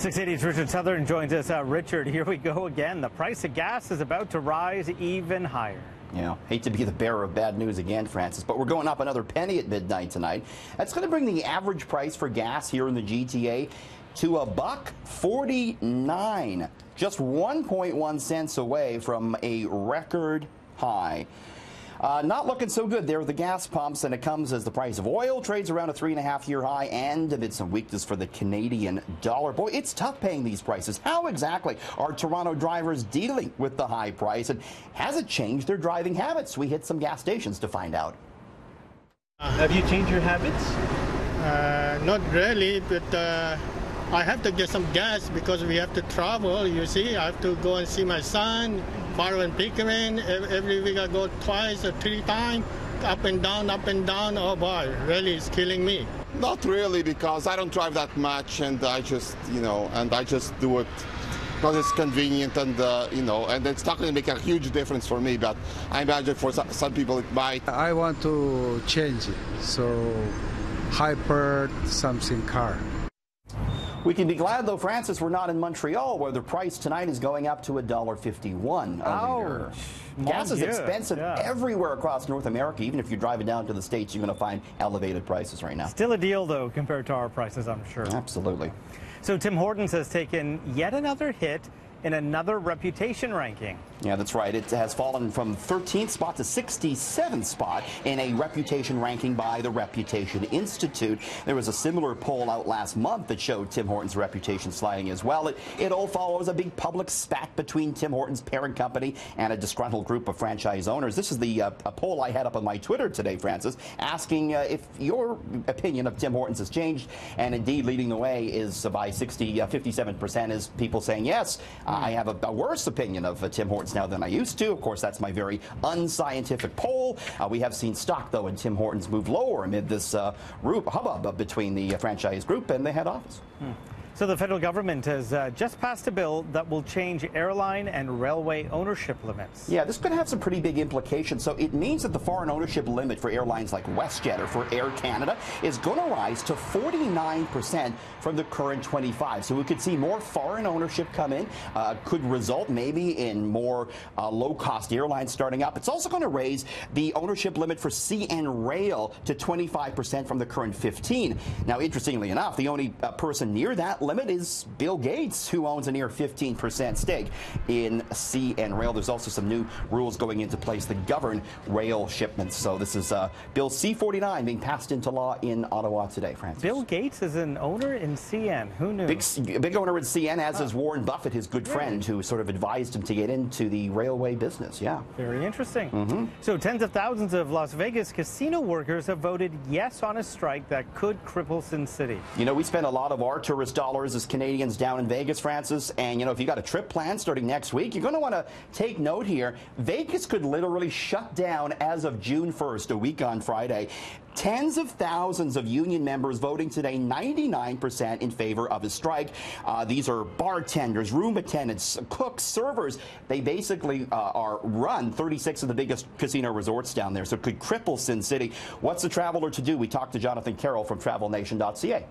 680's Richard Southern joins us. Richard, here we go again. The price of gas is about to rise even higher. Yeah, hate to be the bearer of bad news again, Francis, but we're going up another penny at midnight tonight. That's going to bring the average price for gas here in the GTA to $1.49, just 1.1 cents away from a record high. Not looking so good there with the gas pumps, and it comes as the price of oil trades around a 3.5-year high and amid some weakness for the Canadian dollar. Boy, it's tough paying these prices. How exactly are Toronto drivers dealing with the high price, and has it changed their driving habits? We hit some gas stations to find out. Have you changed your habits? Not really, but I have to get some gas because we have to travel, you see. I have to go and see my son, Farrow and Pickering. Every week I go twice or 3 times, up and down, up and down. Oh boy, really, it's killing me. Not really, because I don't drive that much, and I just, I just do it because it's convenient, and, and it's not going to make a huge difference for me, but I imagine for some people it might. I want to change it, so hyper something car. We can be glad, though, Francis, we're not in Montreal, where the price tonight is going up to $1.51 a liter. Gas is expensive everywhere across North America. Even if you're driving down to the States, you're going to find elevated prices right now. Still a deal, though, compared to our prices, I'm sure. Absolutely. So Tim Hortons has taken yet another hit in another reputation ranking. Yeah, that's right. It has fallen from 13th spot to 67th spot in a reputation ranking by the Reputation Institute. There was a similar poll out last month that showed Tim Hortons' reputation sliding as well. It all follows a big public spat between Tim Hortons' parent company and a disgruntled group of franchise owners. This is the a poll I had up on my Twitter today, Francis, asking if your opinion of Tim Hortons has changed, and indeed leading the way is by 57% is people saying yes. I have a worse opinion of Tim Hortons now than I used to. Of course, that's my very unscientific poll. We have seen stock, though, in Tim Hortons move lower amid this hubbub between the franchise group and the head office. So the federal government has just passed a bill that will change airline and railway ownership limits. Yeah, this could have some pretty big implications. So it means that the foreign ownership limit for airlines like WestJet or for Air Canada is going to rise to 49% from the current 25%. So we could see more foreign ownership come in, could result maybe in more low-cost airlines starting up. It's also going to raise the ownership limit for CN Rail to 25% from the current 15%. Now, interestingly enough, the only person near that limit is Bill Gates, who owns a near 15% stake in CN Rail. There's also some new rules going into place that govern rail shipments. So this is Bill C-49 being passed into law in Ottawa today, Francis. Bill Gates is an owner in CN. Who knew? Big owner in CN, as is Warren Buffett, his good friend, who sort of advised him to get into the railway business. Yeah. Very interesting. So tens of thousands of Las Vegas casino workers have voted yes on a strike that could cripple Sin City. You know, we spend a lot of our tourist dollars as Canadians down in Vegas, Francis, and if you got a trip planned starting next week, you're going to want to take note here. Vegas could literally shut down as of June 1st, a week on Friday. Tens of thousands of union members voting today, 99% in favor of a strike. These are bartenders, room attendants, cooks, servers. They basically run 36 of the biggest casino resorts down there, so it could cripple Sin City. What's the traveler to do? We talked to Jonathan Carroll from TravelNation.ca.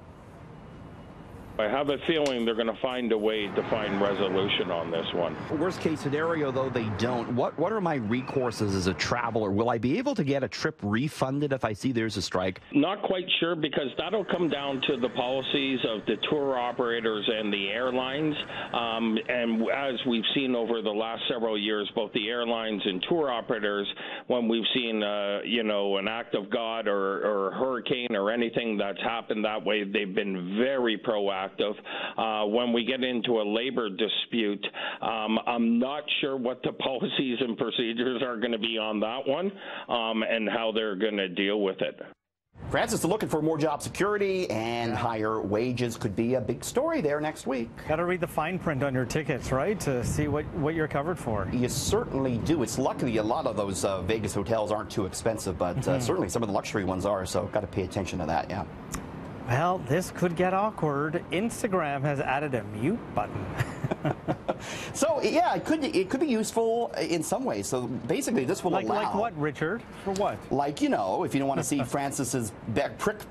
I have a feeling they're going to find a way to find resolution on this one. Worst case scenario, though, they don't. What are my recourses as a traveler? Will I be able to get a trip refunded if I see there's a strike? Not quite sure, because that'll come down to the policies of the tour operators and the airlines. And as we've seen over the last several years, both the airlines and tour operators, when we've seen, an act of God or a hurricane or anything that's happened that way, they've been very proactive. When we get into a labor dispute, I'm not sure what the policies and procedures are going to be on that one, and how they're going to deal with it. Francis, looking for more job security and higher wages could be a big story there next week. Got to read the fine print on your tickets, right, to see what you're covered for. You certainly do. It's luckily a lot of those Vegas hotels aren't too expensive, but certainly some of the luxury ones are, so got to pay attention to that, yeah. Well, this could get awkward. Instagram has added a mute button. So yeah, it could be useful in some ways. So basically, this will allow. Like what, Richard? For what? Like, you know, if you don't want to see Francis's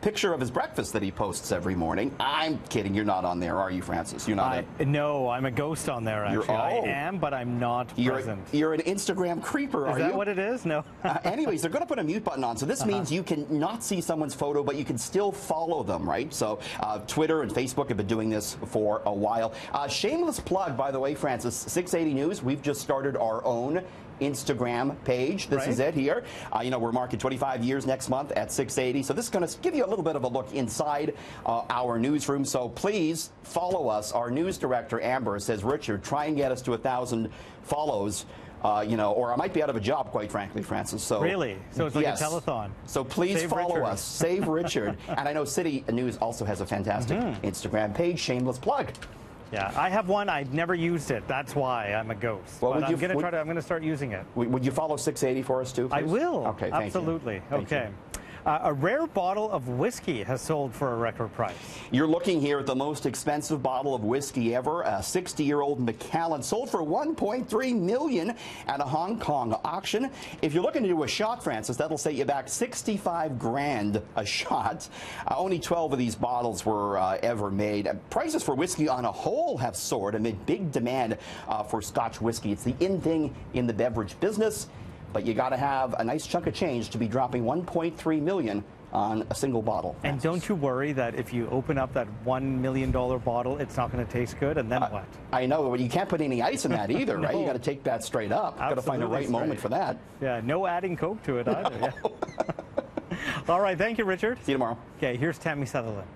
picture of his breakfast that he posts every morning. I'm kidding. You're not on there, are you, Francis? You're not. No, I'm a ghost on there. Actually, I am, but I'm not present. You're an Instagram creeper, are you? Is that what it is? No. Anyways, they're going to put a mute button on, so this means you can not see someone's photo, but you can still follow them, right? So Twitter and Facebook have been doing this for a while. Shameless plug, by the way, Francis, 680 News, we've just started our own Instagram page. This is it here. You know, we're marking 25 years next month at 680. So this is going to give you a little bit of a look inside our newsroom. So please follow us. Our news director, Amber, says, Richard, try and get us to 1,000 follows. You know, or I might be out of a job, quite frankly, Francis. So really? So it's like a telethon. So please follow us. Save Richard. And I know City News also has a fantastic Instagram page. Shameless plug. Yeah, I have one. I've never used it. That's why I'm a ghost. Well, I'm going to start using it. Would you follow 680 for us too, please? I will. Okay, thank absolutely. You. Thank okay. You. A rare bottle of whiskey has sold for a record price. You're looking here at the most expensive bottle of whiskey ever. A 60-year-old Macallan sold for $1.3 million at a Hong Kong auction. If you're looking to do a shot, Francis, that'll set you back 65 grand a shot. Only 12 of these bottles were ever made. Prices for whiskey on a whole have soared amid big demand for Scotch whiskey. It's the in thing in the beverage business. But you got to have a nice chunk of change to be dropping $1.3 million on a single bottle. And don't you worry that if you open up that $1 million bottle, it's not going to taste good, and then what? I know, but you can't put any ice in that either, right? You got to take that straight up. Got to find the right moment for that. Yeah, no adding Coke to it either. No. Yeah. All right, thank you, Richard. See you tomorrow. Okay, here's Tammy Sutherland.